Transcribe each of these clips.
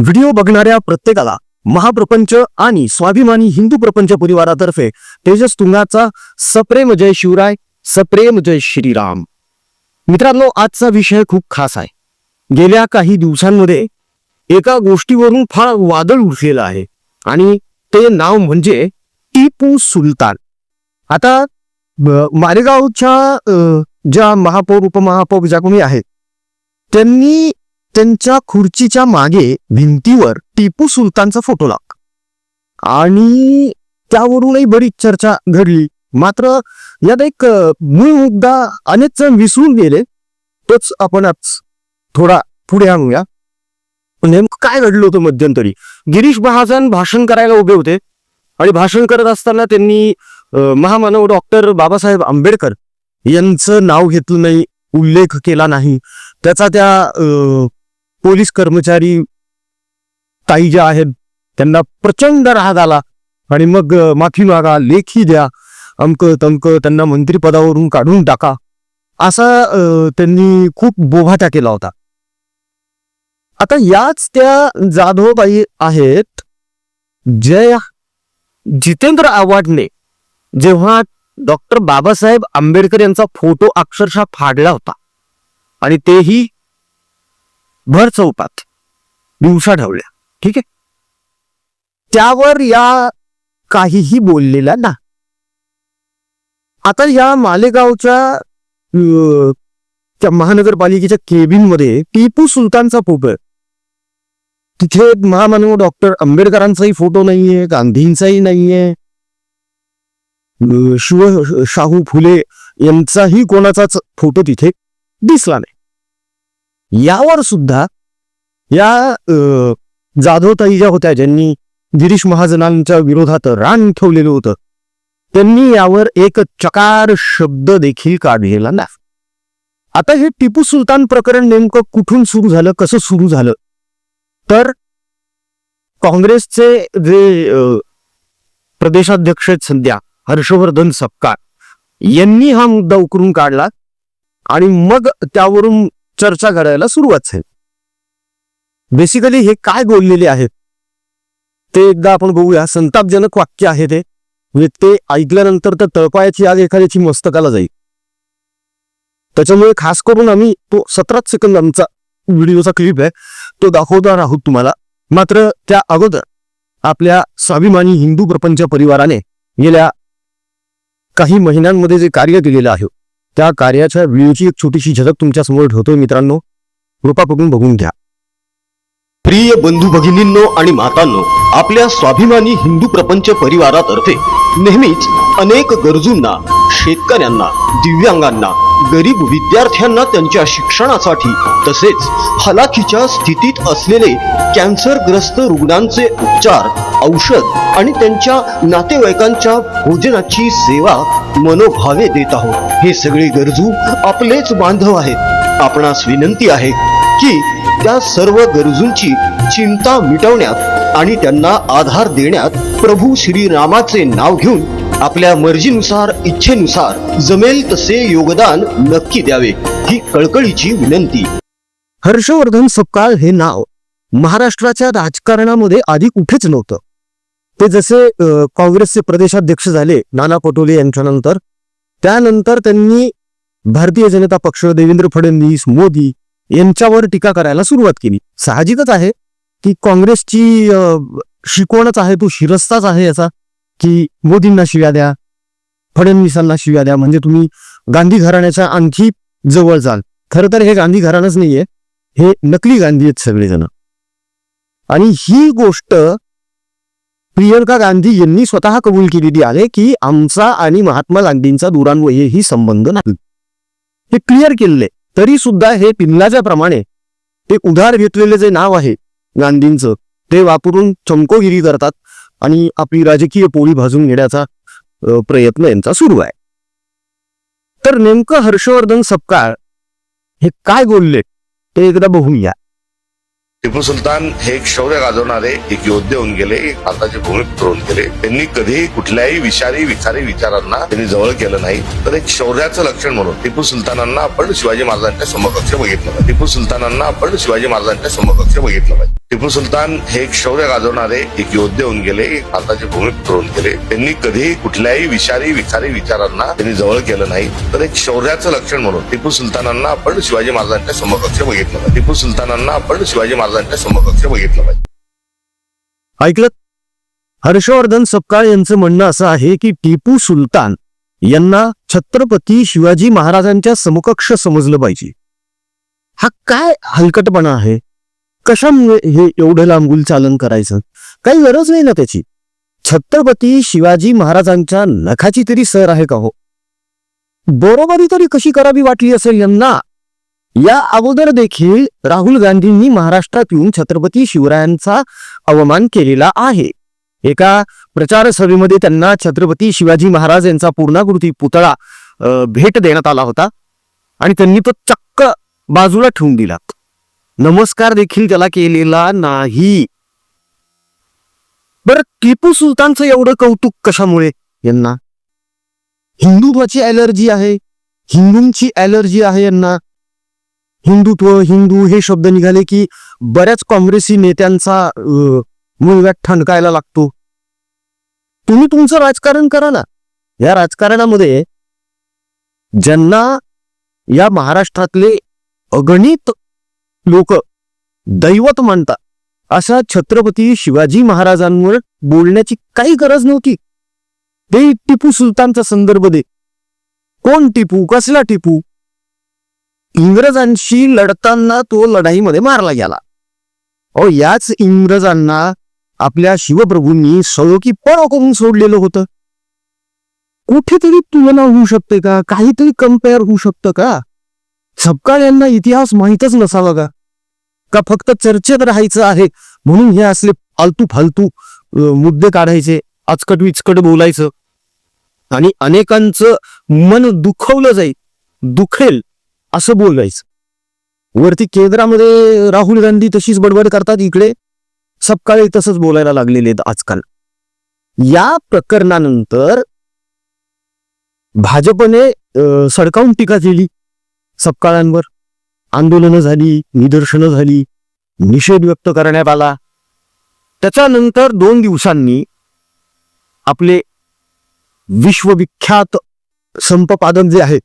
Video बघणाऱ्या प्रत्येकाला महाप्रपंच आणि स्वाभिमानी हिंदू प्रपंच परिवारातर्फे तेजस तुंगाचा सप्रेम जय शिवराय, सप्रेम जय श्रीराम. मित्रांनो, आजचा विषय खूप खास आहे. गेल्या काही दिवसांमध्ये एका गोष्टीवरून फार वादळ उठलेलं आहे आणि ते नाव म्हणजे टिपू सुलतान. आता मालेगावच्या ज्या महापौर उपमहापौर ज्या कोणी आहेत त्यांनी त्यांच्या खुर्चीच्या मागे भिंतीवर टिपू सुलतानचा फोटो लावला आणि त्यावरूनही बरीच चर्चा घडली. मात्र यात एक मूळ मुद्दा अनेक जण विसरून गेले, तोच आपण आज थोडा पुढे आणूया. नेमकं काय घडलं होतं मध्यंतरी? गिरीश महाजन भाषण करायला उभे होते आणि भाषण करत असताना त्यांनी महामानव डॉक्टर बाबासाहेब आंबेडकर यांचं नाव घेतलं नाही, उल्लेख केला नाही. त्याचा त्या पोलीस कर्मचारी ताई ज्या आहेत त्यांना प्रचंड राग आला आणि मग माफी मागा, लेखी द्या, अमक तमक, त्यांना मंत्रिपदावरून काढून टाका, असा त्यांनी खूप बोभाटा केला होता. आता याच त्या जाधवबाई आहेत ज्या जितेंद्र आव्हाडने जेव्हा डॉक्टर बाबासाहेब आंबेडकर यांचा फोटो अक्षरशः फाडला होता आणि तेही भर चौकात दिवसा ढवळ्या, ठीक आहे, त्यावर या काहीही बोललेला ना. आता या मालेगावच्या त्या महानगरपालिकेच्या केबिन मध्ये टिपू सुलतानचा फोटो आहे. तिथे महामानव डॉक्टर आंबेडकरांचाही फोटो नाहीये, गांधींचाही नाहीये, शाहू फुले यांचाही कोणाचाच फोटो तिथे दिसला नाही. यावर सुद्धा या जाधवताई ज्या होत्या ज्यांनी गिरीश महाजनांच्या विरोधात रान ठेवलेलं होतं, त्यांनी यावर एक चकार शब्द देखील काढलेला नाही. आता हे टिपू सुलतान प्रकरण नेमकं कुठून सुरू झालं, कसं सुरू झालं, तर काँग्रेसचे जे प्रदेशाध्यक्ष आहेत सध्या हर्षवर्धन सपकाळ यांनी हा मुद्दा उकरून काढला आणि मग त्यावरून चर्चा करायला सुरुवात झाली. बेसिकली हे काय बोललेले आहेत ते एकदा आपण बघूया. संतापजनक वाक्य आहे ते, म्हणजे ते ऐकल्यानंतर तर तळपायाची आग एखाद्याची मस्तकाला जाईल. त्याच्यामुळे खास करून आम्ही तो 17 सेकंद आमचा व्हिडिओचा क्लिप आहे तो दाखवणार आहोत तुम्हाला. मात्र त्या अगोदर आपल्या स्वाभिमानी हिंदू प्रपंच परिवाराने गेल्या काही महिन्यांमध्ये जे कार्य केलेलं आहे त्या कार्याच्या व्हिडिओची एक छोटीशी झलक तुमच्या समोर ठेवतोय. मित्रांनो, कृपा करून बघून घ्या. प्रिय बंधू भगिनींनो आणि मातांनो, आपल्या स्वाभिमानी हिंदू प्रपंच परिवारातर्फे नेहमीच अनेक गरजूंना, शेतकऱ्यांना, दिव्यांगांना, गरीब विद्यार्थ्यांना त्यांच्या शिक्षणासाठी तसेच हलाखीच्या स्थितीत असलेले कॅन्सरग्रस्त रुग्णांचे उपचार, औषध आणि त्यांच्या नातेवाईकांच्या भोजनाची सेवा मनोभावे देत आहोत. हे सगळे गरजू आपलेच बांधव आहेत. आपणास विनंती आहे की त्या सर्व गरजूंची चिंता मिटवण्यात आणि त्यांना आधार देण्यात प्रभू श्रीरामाचे नाव घेऊन आपल्या मर्जीनुसार, इच्छेनुसार जमेल तसे योगदान नक्की द्यावे, ही कळकळीची विनंती. हर्षवर्धन सपकाळ हे नाव महाराष्ट्राच्या राजकारणामध्ये आधी कुठेच नव्हतं. ते जसे काँग्रेसचे प्रदेशाध्यक्ष झाले नाना पटोले यांच्यानंतर, त्यानंतर त्यांनी भारतीय जनता पक्ष, देवेंद्र फडणवीस, मोदी यांच्यावर टीका करायला सुरुवात केली. साहजिकच आहे की काँग्रेसची शिकवणच आहे, तो शिरस्ताच आहे याचा, की मोदींना शिव्या द्या, फडणवीसांना शिव्या द्या, म्हणजे तुम्ही गांधी घराण्याच्या आणखी जवळ जाल. खरं तर हे गांधी घराणंच नाहीये, हे नकली गांधी आहेत सगळेजण. आणि ही गोष्ट प्रियंका गांधी यांनी स्वतः कबूल केलेली आहे की आमचा आणि महात्मा गांधींचा दुरान्वयही संबंध नाही, हे क्लिअर केलेले. तरी सुद्धा हे पिल्लाच्या प्रमाणे ते उधार घेतलेले जे नाव आहे गांधींचं ते वापरून चमकोगिरी करतात आणि आपली राजकीय पोळी भाजून घेण्याचा प्रयत्न यांचा सुरू आहे. तर नेमकं हर्षवर्धन सपकाळ हे काय बोलले ते एकदा बघूया. टिपू सुलतान हे एक शौर्य गाजवणारे एक योद्धे होऊन गेले, एक भारताचे भूमिपुत्र होऊन गेले. त्यांनी कधीही कुठल्याही विषारी विचारांना त्यांनी जवळ केलं नाही. तर एक शौर्याचं लक्षण म्हणून टिपू सुलतानांना आपण शिवाजी महाराजांच्या समकक्ष बघितलं पाहिजे. टिपू सुलतानांना आपण शिवाजी महाराजांच्या समकक्ष बघितलं पाहिजे. टिपू सुलतान हे एक शौर्य गाजवणारे एक योद्धे होऊन गेले, एक भारताचे भूमिपुत्र होऊन गेले. त्यांनी कधीही कुठल्याही विषारी विचारांना त्यांनी जवळ केलं नाही. तर एक शौर्याचं लक्षण म्हणून टिपू सुलतानांना आपण शिवाजी महाराजांच्या समकक्ष बघितलं पाहिजे. टिपू सुलतानांना आपण शिवाजी महाराजांच्या समकक्ष बघितलं पाहिजे. ऐकलं? हर्षवर्धन सपकाळ यांचं म्हणणं असं आहे की टिपू सुलतान यांना छत्रपती शिवाजी महाराजांच्या समकक्ष समजलं पाहिजे. हा काय हलकटपणा आहे? कशामुळे हे एवढं लांबगुल चालन करायचं? काही गरज नाही ना त्याची. छत्रपती शिवाजी महाराजांच्या नखाची तरी सर आहे का हो? बरोबरी तरी कशी करावी वाटली असेल यांना? या अगोदर देखील राहुल गांधींनी महाराष्ट्रात येऊन छत्रपती शिवरायांचा अवमान केलेला आहे. एका प्रचार सभेमध्ये त्यांना छत्रपती शिवाजी महाराज यांचा पूर्णाकृती पुतळा भेट देण्यात आला होता आणि त्यांनी तो चक्क बाजूला ठेवून दिला. नमस्कार देखील त्याला केलेला नाही. बरं, टिपू सुलतानचं एवढं कौतुक कशामुळे यांना? हिंदुत्वाची ॲलर्जी आहे, हिंदूंची ॲलर्जी आहे यांना. हिंदुत्व, हिंदू हे शब्द निघाले की बऱ्याच काँग्रेसी नेत्यांचा मुळव्यात ठणकायला लागतो. तुम्ही तुमचं राजकारण करा ना. या राजकारणामध्ये ज्यांना या महाराष्ट्रातले अगणित लोक दैवत मानतात अशा छत्रपती शिवाजी महाराजांवर बोलण्याची काही गरज नव्हती. ते टिपू सुलतानचा संदर्भ दे. कोण टिपू? कसला टिपू? इंग्रजांशी लढताना तो लढाईमध्ये मारला गेला. याच इंग्रजांना आपल्या शिवप्रभूंनी सळोकी पळो करून सोडलेलं होतं. कुठेतरी तुलना होऊ शकते का? काहीतरी कम्पेअर होऊ शकतं का? सपकाळ यांना इतिहास माहीतच नसावा का फक्त चर्चेत राहायचं आहे म्हणून हे असले फालतू फालतू मुद्दे काढायचे, आचकट विचकट बोलायचं आणि अनेकांचं मन दुखवलं दुखेल असं बोलायचं. वरती केंद्रामध्ये राहुल गांधी तशीच बडबड करतात, इकडे सपकाळे तसंच बोलायला लागलेले आहेत आजकाल. या प्रकरणानंतर भाजपने सडकावून टीका केली सपकाळांवर. आंदोलनं झाली, निदर्शनं झाली, निषेध व्यक्त करण्यात आला. त्याच्यानंतर 2 दिवसांनी आपले विश्वविख्यात संपपादक जे आहेत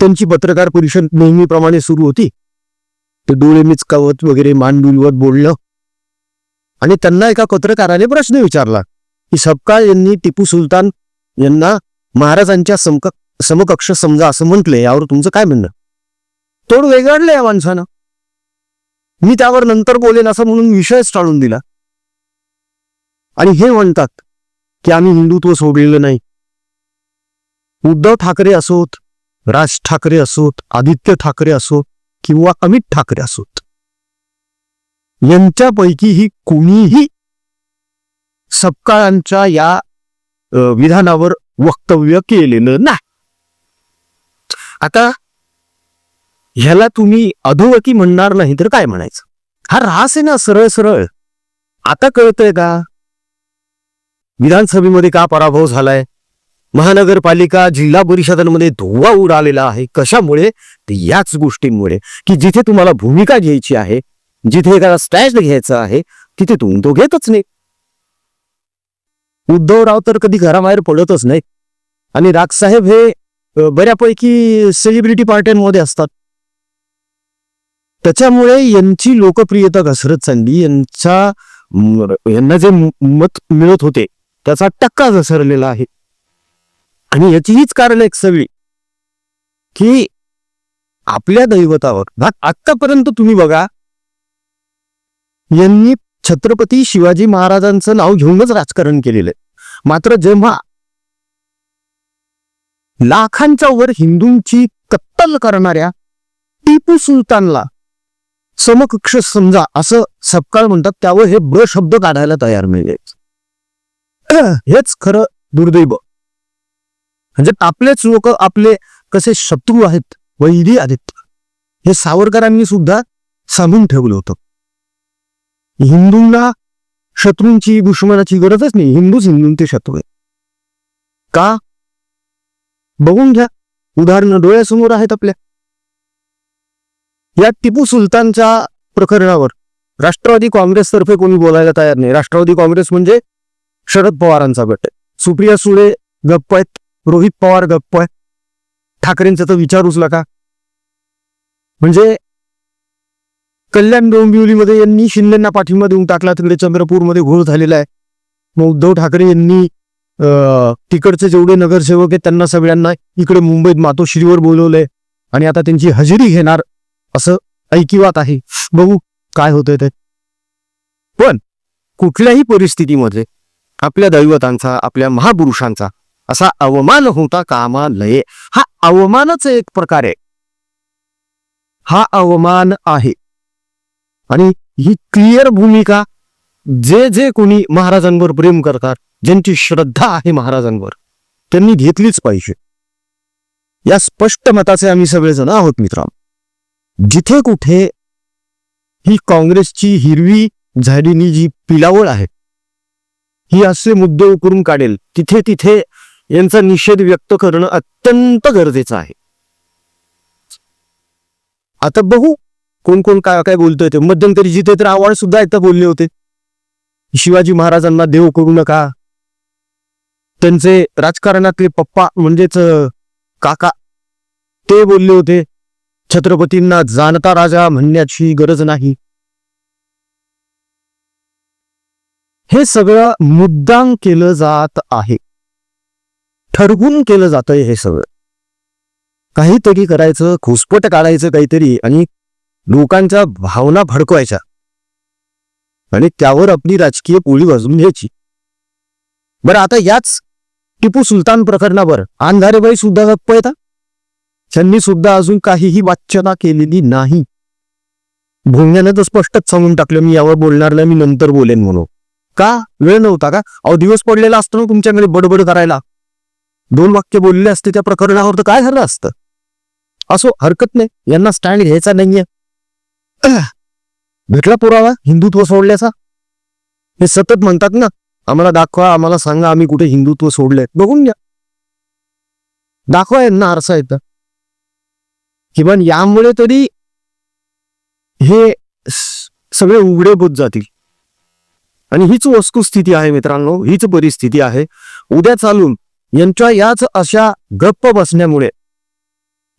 त्यांची पत्रकार परिषद नेहमीप्रमाणे सुरू होती. ते डोळे मिचकावत वगैरे मान डुलवत बोलणं आणि त्यांना एका पत्रकाराने प्रश्न विचारला की सपकाळ यांनी टिपू सुलतान यांना महाराजांच्या समकक्ष समजा असं म्हटलंय, यावर तुमचं काय म्हणणं? तोड वेगळले या माणसानं. मी त्यावर नंतर बोलेन असं म्हणून विषयच टाळून दिला. आणि हे म्हणतात की आम्ही हिंदुत्व सोडलेलं नाही. उद्धव ठाकरे असोत, राज ठाकरे असोत, आदित्य ठाकरे असोत किंवा अमित ठाकरे असोत, यांच्यापैकीही कोणीही सपकाळांच्या या विधानावर वक्तव्य केलेलं नाही. आता ह्याला तुम्ही अधोगती म्हणणार नाही तर काय म्हणायचं? हा रास आहे ना सरळ सरळ. आता कळतंय का विधानसभेमध्ये का पराभव झालाय? महानगरपालिका जिल्हा परिषदांमध्ये धुव्वा उडालेला आहे. कशामुळे? याच गोष्टींमुळे की जिथे तुम्हाला भूमिका घ्यायची आहे, जिथे एखादा स्टॅच घ्यायचा आहे, तिथे तुम्ही तो घेतच नाही. उद्धवराव तर कधी घराबाहेर पडतच नाही आणि राजसाहेब हे बऱ्यापैकी सेलिब्रिटी पार्ट्यांमध्ये असतात. त्याच्यामुळे यांची लोकप्रियता घसरत चालली. यांना जे मत मिळत होते त्याचा टक्का घसरलेला आहे. आणि याची हीच कारण एक सगळी की आपल्या दैवतावर आतापर्यंत तुम्ही बघा, यांनी छत्रपती शिवाजी महाराजांचं नाव घेऊनच राजकारण केलेलं आहे. मात्र जेव्हा लाखांच्या वर हिंदूंची कत्तल करणाऱ्या टिपू सुलतानला समकक्ष समजा असं सपकाळ म्हणतात, त्यावर हे ब शब्द काढायला तयार नाही. हेच खरं दुर्दैव. म्हणजे आपलेच लोक आपले कसे शत्रू आहेत, वैरी आहेत, हे सावरकरांनी सुद्धा सांगून ठेवलं होतं. हिंदूंना शत्रूंची दुश्मनाची गरजच नाही. हिंदूच हिंदूंचे शत्रू आहे का? बघून घ्या, उदाहरणं डोळ्यासमोर आहेत आपल्या. या टिपू सुलतानच्या प्रकरणावर राष्ट्रवादी काँग्रेसतर्फे कोणी बोलायला तयार नाही. राष्ट्रवादी काँग्रेस म्हणजे शरद पवारांचा गट आहे. सुप्रिया सुळे गप्प आहेत, रोहित पवार गप्प आहे, ठाकरेंचा तर विचारूच नका. म्हणजे कल्याण डोंबिवलीमध्ये यांनी शिंदेना पाठिंबा देऊन टाकला, तिकडे चंद्रपूरमध्ये घोळ झालेला आहे. मग उद्धव ठाकरे यांनी तिकडचे जेवढे नगरसेवक आहेत त्यांना सगळ्यांना इकडे मुंबईत मातोश्रीवर बोलवलंय आणि आता त्यांची हजेरी घेणार असं ऐकिवात आहे. बघू काय होतंय ते. पण कुठल्याही परिस्थितीमध्ये आपल्या दैवतांचा, आपल्या महापुरुषांचा असा अवमान होता कामा नये. हा अवमानाचा एक प्रकार आहे, हा अवमान आहे. आणि ही क्लिअर भूमिका जे जे कोणी महाराजांवर प्रेम करतात, ज्यांची श्रद्धा आहे महाराजांवर, त्यांनी घेतलीच पाहिजे. या स्पष्ट मताचे आम्ही सगळेजण आहोत मित्रांनो. जिथे कुठे ही काँग्रेसची हिरवी झालेली जी पिलावळ आहे ही असे मुद्दे उकरून काढेल, तिथे तिथे यांचा निषेध व्यक्त करणं अत्यंत गरजेचं आहे. आता बघू कोण कोण काय काय बोलतोय ते. मध्यंतरी जिथे तर आव्हाड सुद्धा एकदा बोलले होते, शिवाजी महाराजांना देव करू नका. त्यांचे राजकारणातले पप्पा म्हणजेच काका ते बोलले होते, छत्रपतींना जाणता राजा म्हणण्याची गरज नाही. हे सगळं मुद्दाम केलं जात आहे, ठरवून केलं जातंय. हे सगळं काहीतरी करायचं, घुसपट काढायचं काहीतरी आणि लोकांच्या भावना भडकवायच्या आणि त्यावर आपली राजकीय पोळी वाजून घ्यायची. बरं, आता याच टिपू सुलतान प्रकरणावर अंधारेबाई सुद्धा गप्प येतात. त्यांनी सुद्धा अजून काहीही वाच्यता केलेली नाही. भोंग्याने तर स्पष्टच सांगून टाकलं, मी यावर बोलणार नाही, मी नंतर बोलेन म्हणून. का? वेळ नव्हता का? अहो दिवस पडलेला असतो ना तुमच्याकडे बडबड करायला. 2 वाक्य बोलले असते त्या प्रकरणावर तर काय झालं असतं. असो, हरकत नाही, यांना स्टँड घ्यायचा नाहीये. भेटला पुरावा हिंदुत्व सोडल्याचा. हे सतत म्हणतात ना, आम्हाला दाखवा, आम्हाला सांगा आम्ही कुठे हिंदुत्व सोडलंय. बघून घ्या, दाखवा यांना आरसा येतं. किंवा यामुळे तरी हे सगळे उघडे बोध जातील. आणि हीच वस्तुस्थिती आहे मित्रांनो, हीच परिस्थिती आहे. उद्या चालून यांच्या याच अशा गप्प बसण्यामुळे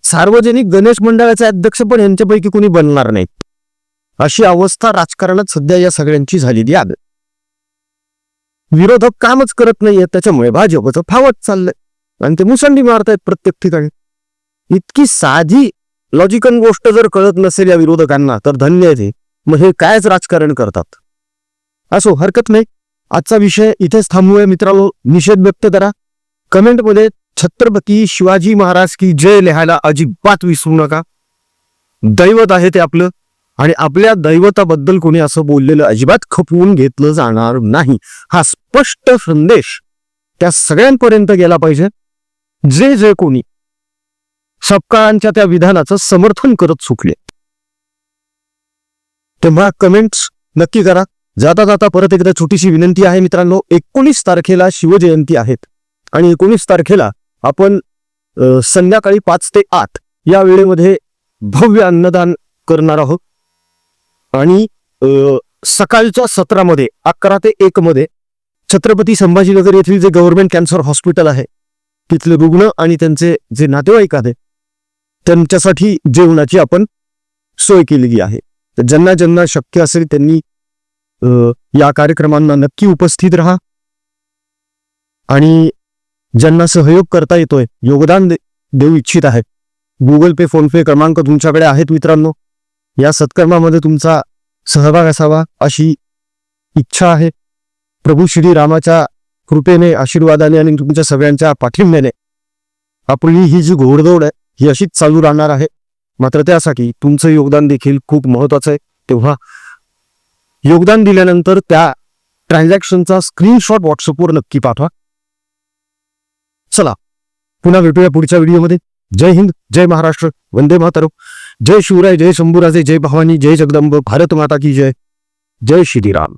सार्वजनिक गणेश मंडळाचे अध्यक्ष पण यांच्यापैकी कोणी बनणार नाहीत. अशी अवस्था राजकारणात सध्या या सगळ्यांची झालेली आहे. विरोधक कामच करत नाहीये, त्याच्यामुळे भाजपचं फावत चाललंय आणि ते मुसंडी मारतायत प्रत्येक ठिकाणी. इतकी साधी लॉजिकल गोष्ट जर कळत नसेल या विरोधकांना तर धन्य आहे. मग हे कायच राजकारण करतात. असो, हरकत नाही. आजचा विषय इथेच थांबूया मित्रांनो. निषेध व्यक्त करा कमेंटमध्ये. छत्रपती शिवाजी महाराज की जय लिहायला अजिबात विसरू नका. दैवत आहे ते आपलं आणि आपल्या दैवताबद्दल कोणी असं बोललेलं अजिबात खपवून घेतलं जाणार नाही. हा स्पष्ट संदेश त्या सगळ्यांपर्यंत गेला पाहिजे जे जे कोणी सपकाळांच्या त्या विधानाचं समर्थन करत सुटले. तेव्हा कमेंट्स नक्की करा. जाता जाता परत एकदा छोटीशी विनंती आहे मित्रांनो, 19 तारखेला शिवजयंती आहेत आणि 19 तारखेला आपण संध्याकाळी 5 ते 8 या वेळेमध्ये भव्य अन्नदान करणार आहोत. आणि सकाळच्या सत्रामध्ये 11 ते 1 मध्ये छत्रपती संभाजीनगर येथील जे गव्हर्नमेंट कॅन्सर हॉस्पिटल आहे तिथले रुग्ण आणि त्यांचे जे नातेवाईक आहेत त्यांच्यासाठी जेवणाची आपण सोय केलेली आहे. तर ज्यांना ज्यांना शक्य असेल त्यांनी या कार्यक्रमांना नक्की उपस्थित राहा आणि ज्यांना सहयोग करता येतोय, योगदान देऊ इच्छित आहे, गुगल पे, फोन पे क्रमांक तुमच्याकडे आहेत मित्रांनो. या सत्कर्मामध्ये तुमचा सहभाग असावा अशी इच्छा आहे. प्रभू श्री रामाच्या कृपेने, आशीर्वादाने आणि तुमच्या सगळ्यांच्या पाठिंब्याने आपली ही जी घोडदौड आहे ही अशीच चालू राहणार आहे. मात्र त्यासाठी तुमचं योगदान देखील खूप महत्वाचं आहे. तेव्हा योगदान दिल्यानंतर त्या ट्रान्झॅक्शनचा स्क्रीनशॉट व्हॉट्सअपवर नक्की पाठवा. चला, पुन्हा भेटूया पुढच्या व्हिडिओमध्ये. जय हिंद, जय महाराष्ट्र, वंदे मातरम. जय शिवराय, जय शंभूराजे, जय भवानी, जय जगदंब, भारत माता की जय. जय श्रीराम.